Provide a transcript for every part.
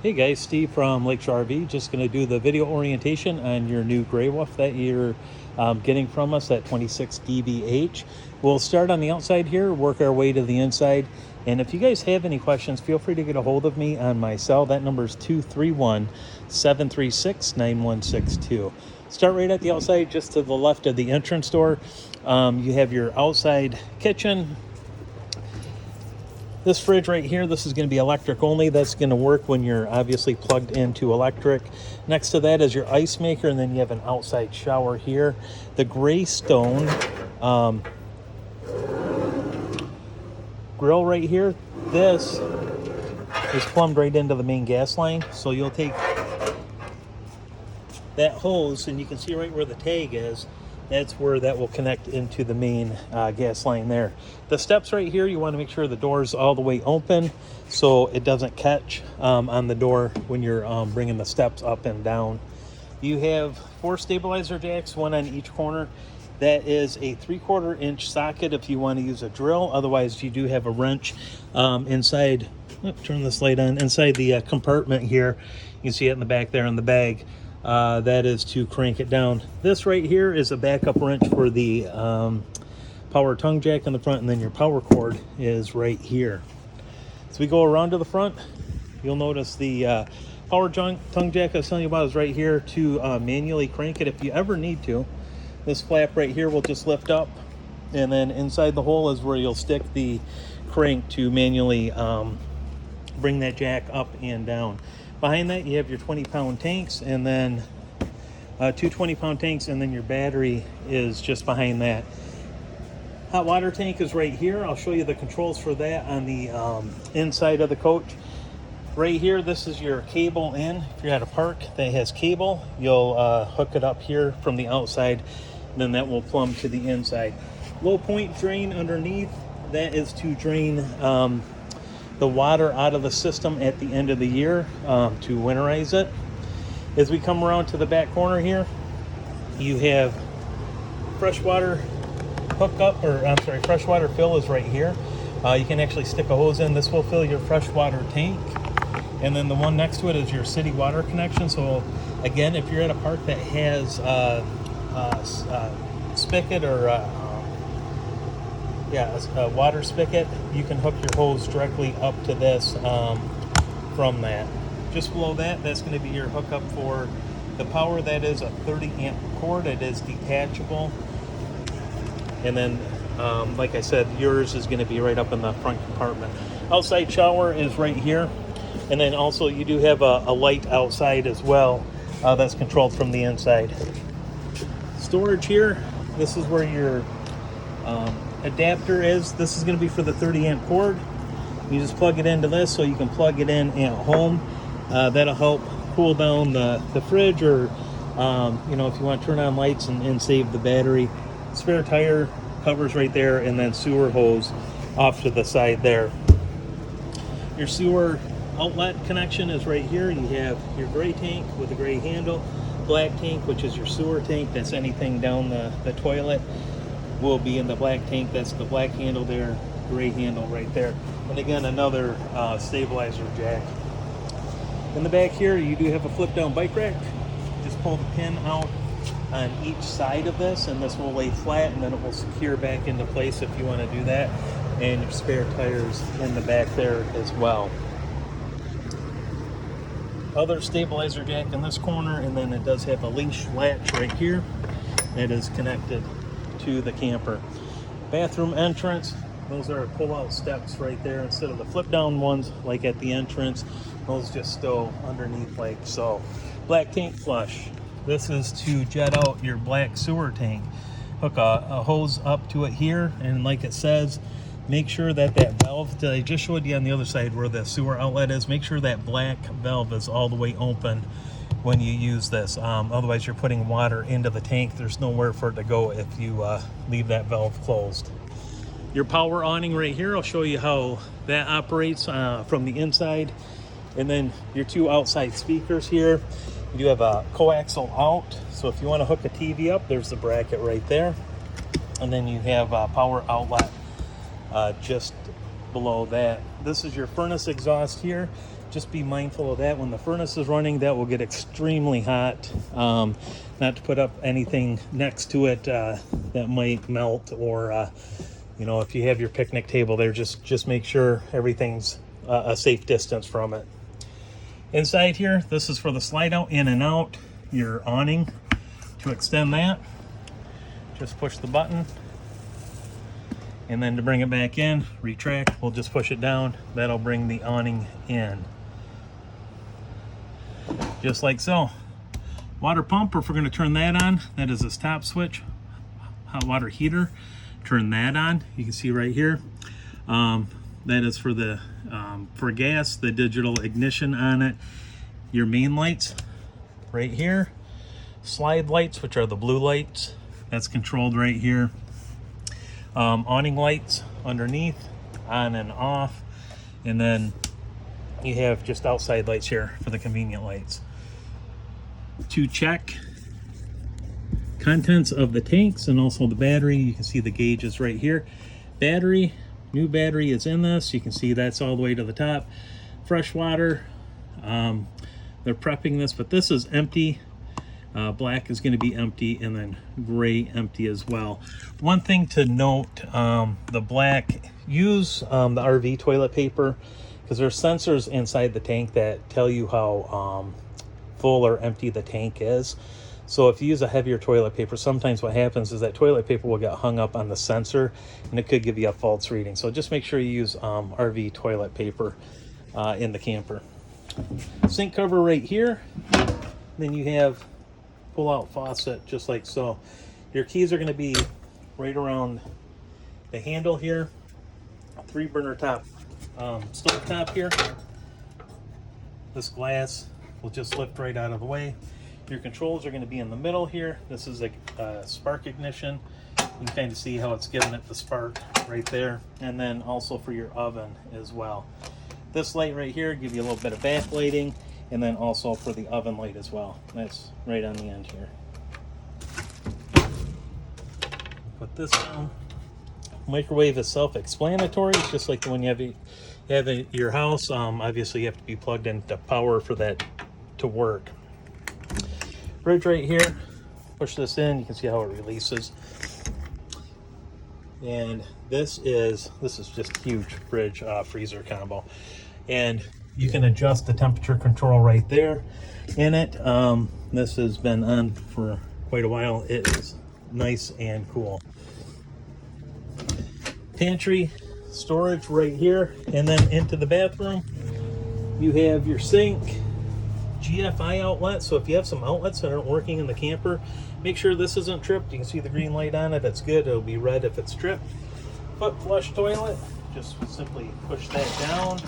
Hey guys, Steve from Lakeshore RV. Just going to do the video orientation on your new gray wolf that you're getting from us at 26 DBH. We'll start on the outside here, work our way to the inside. And if you guys have any questions, feel free to get a hold of me on my cell. That number is 231-736-9162. Start right at the outside, just to the left of the entrance door. You have your outside kitchen. This fridge right here, this is going to be electric only. That's going to work when you're obviously plugged into electric. Next to that is your ice maker, and then you have an outside shower here. The gray stone grill right here, this is plumbed right into the main gas line. So you'll take that hose, and you can see right where the tag is. That's where that will connect into the main gas line there. The steps right here, you want to make sure the door's all the way open so it doesn't catch on the door when you're bringing the steps up and down. You have 4 stabilizer jacks, 1 on each corner. That is a 3/4 inch socket if you want to use a drill. Otherwise, you do have a wrench inside. Turn this light on. Inside the compartment here, you can see it in the back there in the bag. That is to crank it down. This right here is a backup wrench for the power tongue jack in the front, and then your power cord is right here. So we go around to the front. You'll notice the power tongue jack I was telling you about is right here to manually crank it if you ever need to. This flap right here will just lift up, and then inside the hole is where you'll stick the crank to manually bring that jack up and down. Behind that, you have your 20-pound tanks, and then 2 20-pound tanks, and then your battery is just behind that. Hot water tank is right here. I'll show you the controls for that on the inside of the coach. Right here, this is your cable in. If you're at a park that has cable, you'll hook it up here from the outside, then that will plumb to the inside. Low point drain underneath, that is to drain the water out of the system at the end of the year to winterize it. As we come around to the back corner here, you have freshwater hookup, or I'm sorry, freshwater fill is right here. You can actually stick a hose in. This will fill your freshwater tank. And then the one next to it is your city water connection. So again, if you're at a park that has spigot or a water spigot, you can hook your hose directly up to this from that. Just below that, that's going to be your hookup for the power. That is a 30 amp cord. It is detachable. And then, like I said, yours is going to be right up in the front compartment. Outside shower is right here. And then also you do have a light outside as well that's controlled from the inside. Storage here, this is where your adapter is. This is going to be for the 30 amp cord. You just plug it into this, so you can plug it in at home. That'll help cool down the fridge, or if you want to turn on lights and save the battery. Spare tire covers right there, and then sewer hose off to the side there. Your sewer outlet connection is right here. You have your gray tank with a gray handle, black tank, which is your sewer tank. That's anything down the toilet will be in the black tank. That's the black handle there, gray handle right there. And again, another stabilizer jack. In the back here, you do have a flip down bike rack. Just pull the pin out on each side of this, and this will lay flat, and then it will secure back into place if you want to do that. And your spare tires in the back there as well. Other stabilizer jack in this corner, and then it does have a leash latch right here that is connected to the camper. Bathroom entrance, those are pull-out steps right there instead of the flip-down ones like at the entrance. Those just go underneath like so. Black tank flush. This is to jet out your black sewer tank. Hook a hose up to it here, and like it says, make sure that valve that I just showed you on the other side where the sewer outlet is, make sure that black valve is all the way open when you use this. Otherwise, you're putting water into the tank. There's nowhere for it to go if you leave that valve closed. Your power awning right here, I'll show you how that operates from the inside. And then your 2 outside speakers here. You do have a coaxial out, so if you want to hook a TV up, there's the bracket right there. And then you have a power outlet just below that. This is your furnace exhaust here. Just be mindful of that. When the furnace is running, that will get extremely hot. Not to put up anything next to it that might melt, or you know, if you have your picnic table there, just make sure everything's a safe distance from it. Inside here, this is for the slide out in and out, your awning. To extend that, just push the button, and then to bring it back in, retract, we'll just push it down. That'll bring the awning in. Just like so. Water pump, if we're going to turn that on, that is this top switch. Hot water heater, turn that on. You can see right here. That is for the for gas, the digital ignition on it. Your main lights right here. Slide lights, which are the blue lights, that's controlled right here. Awning lights underneath, on and off, and then you have just outside lights here for the convenient lights. To check contents of the tanks and also the battery, you can see the gauges right here. Battery, new battery is in this. You can see that's all the way to the top. Fresh water, they're prepping this, but this is empty. Black is going to be empty, and then gray empty as well. One thing to note, the black, use the RV toilet paper, because there's sensors inside the tank that tell you how full or empty the tank is. So if you use a heavier toilet paper, sometimes what happens is that toilet paper will get hung up on the sensor, and it could give you a false reading. So just make sure you use RV toilet paper in the camper. Sink cover right here. Then you have pull-out faucet, just like so. Your keys are going to be right around the handle here. 3-burner top stove top here. This glass will just lift right out of the way. Your controls are going to be in the middle here. This is a spark ignition. You can kind of see how it's giving it the spark right there. And then also for your oven as well. This light right here give you a little bit of backlighting, and then also for the oven light as well. That's right on the end here. Put this down. Microwave is self-explanatory. It's just like the one you have in your house. Obviously you have to be plugged into power for that to work. Fridge right here. Push this in. You can see how it releases. And this is just huge fridge freezer combo. And you can adjust the temperature control right there in it. This has been on for quite a while. It is nice and cool. Pantry storage right here, and then into the bathroom you have your sink, GFI outlet. So if you have some outlets that aren't working in the camper, make sure this isn't tripped. You can see the green light on it. That's good. It'll be red if it's tripped. Foot flush toilet, just simply push that down.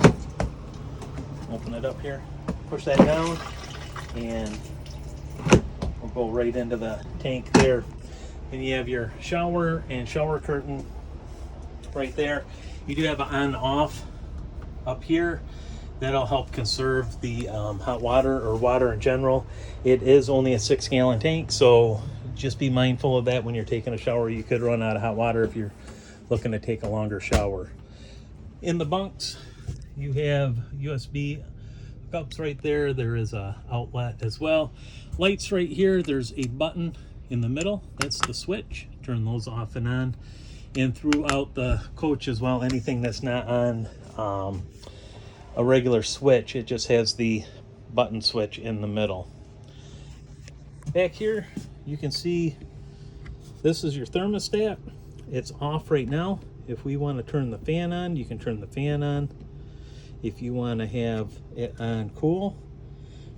Open it up here, push that down, and we'll go right into the tank there. And you have your shower and shower curtain right there. You do have an on-off up here. That'll help conserve the hot water or water in general. It is only a 6-gallon tank, so just be mindful of that when you're taking a shower. You could run out of hot water if you're looking to take a longer shower. In the bunks, you have USB hookups right there. There is a outlet as well. Lights right here. There's a button in the middle. That's the switch. Turn those off and on. And throughout the coach as well, anything that's not on a regular switch, it just has the button switch in the middle. Back here, you can see this is your thermostat. It's off right now. If we want to turn the fan on, you can turn the fan on. If you want to have it on cool,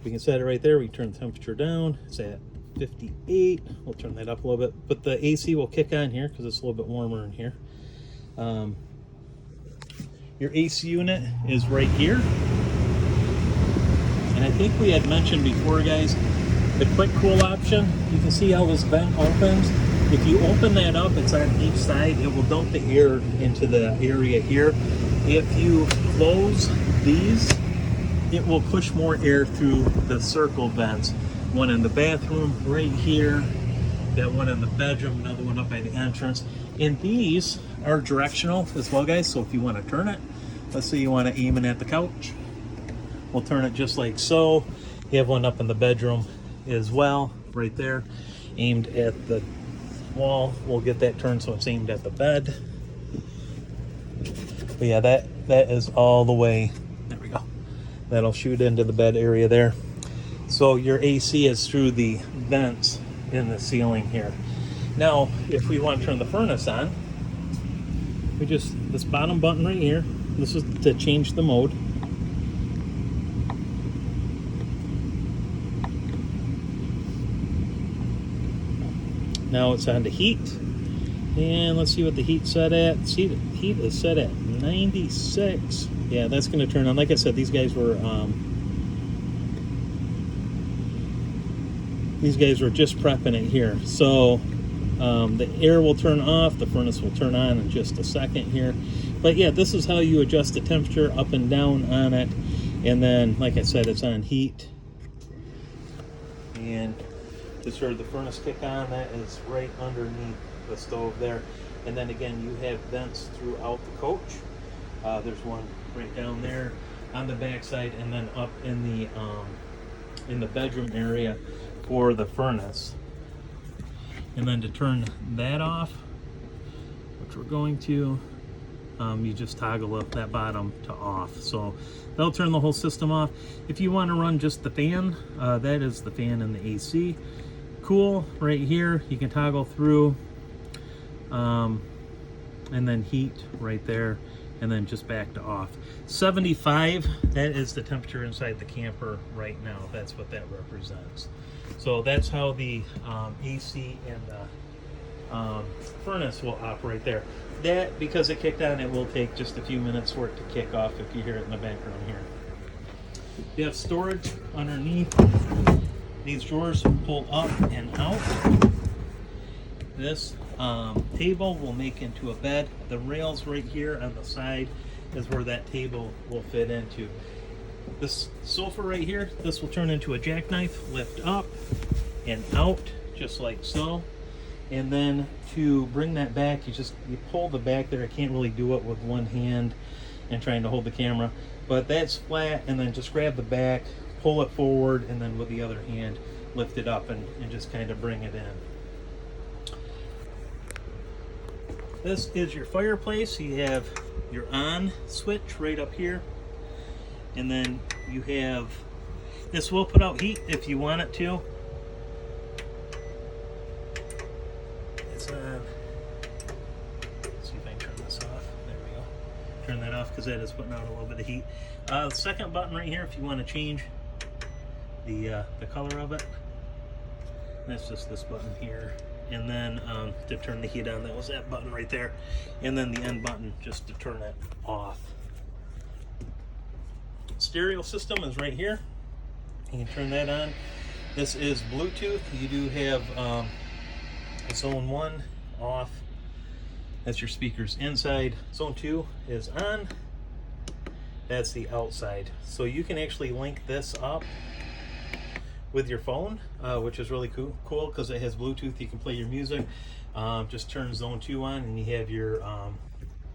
we can set it right there. We turn the temperature down. It's at 58. We'll turn that up a little bit, but the AC will kick on here because it's a little bit warmer in here. Your AC unit is right here. And I think we had mentioned before, guys, the quick cool option. You can see how this vent opens. If you open that up, it's on each side. It will dump the air into the area here. If you close these, it will push more air through the circle vents. One in the bathroom right here, that one in the bedroom, another one up by the entrance. And these are directional as well, guys. So if you want to turn it, Let's say you want to aim it at the couch. We'll turn it just like so. You have one up in the bedroom as well, right there, aimed at the wall. We'll get that turned so it's aimed at the bed. But yeah, that is all the way, there we go. That'll shoot into the bed area there. So your AC is through the vents in the ceiling here. Now, if we want to turn the furnace on, we just, this bottom button right here, this is to change the mode. Now it's on to heat, and let's see what the heat's set at. See, the heat is set at 96. Yeah, that's going to turn on. Like I said, these guys were just prepping it here. So the air will turn off, the furnace will turn on in just a second here. But yeah, this is how you adjust the temperature up and down on it. And then, like I said, it's on heat. And just heard the furnace kick on. That is right underneath the stove there. And then again, you have vents throughout the coach. There's one right down there on the back side, and then up in the bedroom area for the furnace. And then to turn that off, which we're going to, you just toggle up that bottom to off. So that'll turn the whole system off. If you want to run just the fan, that is the fan and the AC. Cool right here, you can toggle through, and then heat right there, and then just back to off. 75, that is the temperature inside the camper right now. That's what that represents. So that's how the AC and the furnace will operate there. That, because it kicked on, it will take just a few minutes for it to kick off if you hear it in the background here. You have storage underneath. These drawers pull up and out. This table will make into a bed. The rails right here on the side is where that table will fit into. This sofa right here, this will turn into a jackknife, lift up and out just like so. And then to bring that back, you pull the back there. I can't really do it with one hand and trying to hold the camera, but that's flat, and then just grab the back, pull it forward, and then with the other hand lift it up and just kind of bring it in. This is your fireplace. You have your on switch right up here, and then you have, this will put out heat if you want it to. It's on. Let's see if I can turn this off. There we go. Turn that off because that is putting out a little bit of heat. The second button right here, if you want to change the color of it, that's just this button here. And then to turn the heat on, that was that button right there. And then the end button just to turn it off. Stereo system is right here. You can turn that on. This is Bluetooth. You do have zone 1 off. That's your speakers inside. Zone 2 is on. That's the outside. So you can actually link this up with your phone, which is really cool because it has Bluetooth. You can play your music. Just turn zone 2 on, and you have your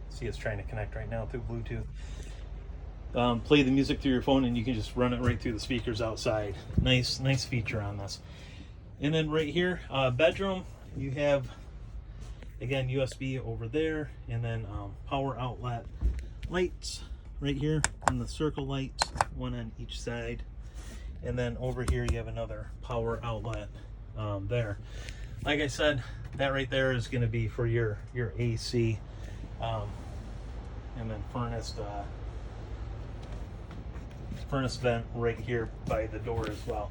see, it's trying to connect right now through Bluetooth. Play the music through your phone, and you can just run it right through the speakers outside. Nice feature on this. And then right here, bedroom, you have, again, USB over there, and then power outlet lights right here, and the circle lights, one on each side. And then over here you have another power outlet there. Like I said, that right there is going to be for your AC, and then furnace vent right here by the door as well.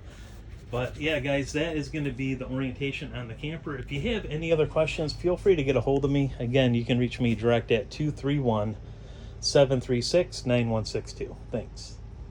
But yeah, guys, that is going to be the orientation on the camper. If you have any other questions, feel free to get a hold of me. Again, you can reach me direct at 231-736-9162. Thanks.